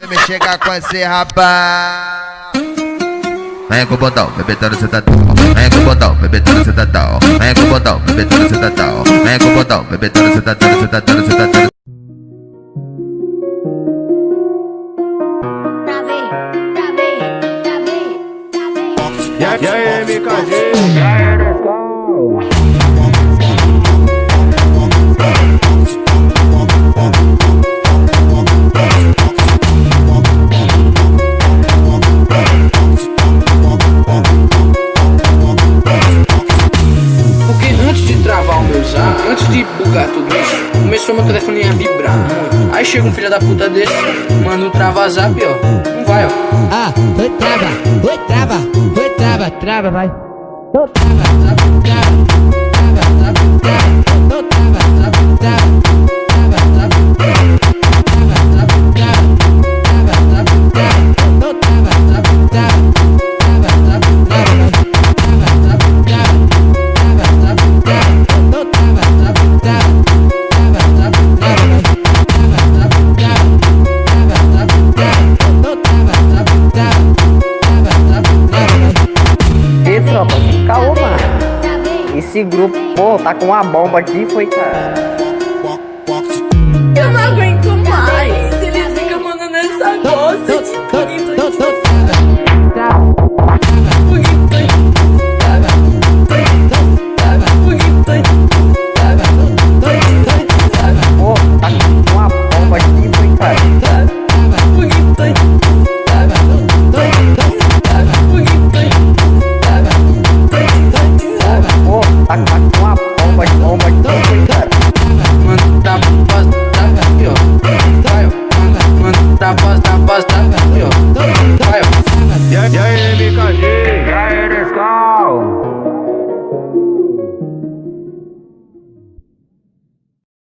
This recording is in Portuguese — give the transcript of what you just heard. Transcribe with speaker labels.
Speaker 1: Me chega com esse rapaz. Vem com o botão, bebê tá no cidadão. Vem com o botão, bebê tá no cidadão. Vem com o botão, bebê tá no cidadão. Vem com o botão, bebê tá no cidadão, cidadão, cidadão.
Speaker 2: E aí, MKG?
Speaker 3: Porque antes de travar o meu zap, antes de bugar tudo isso, começou meu telefone a vibrar muito. Aí chega um filho da puta desse, manda um trava zap, ó. Não vai, ó.
Speaker 4: Ah, foi trava, vai. Tô trava, tô
Speaker 5: E tropa, caô, mano. Esse grupo, pô, tá com uma bomba aqui, foi, cara.
Speaker 3: Eu não aguento.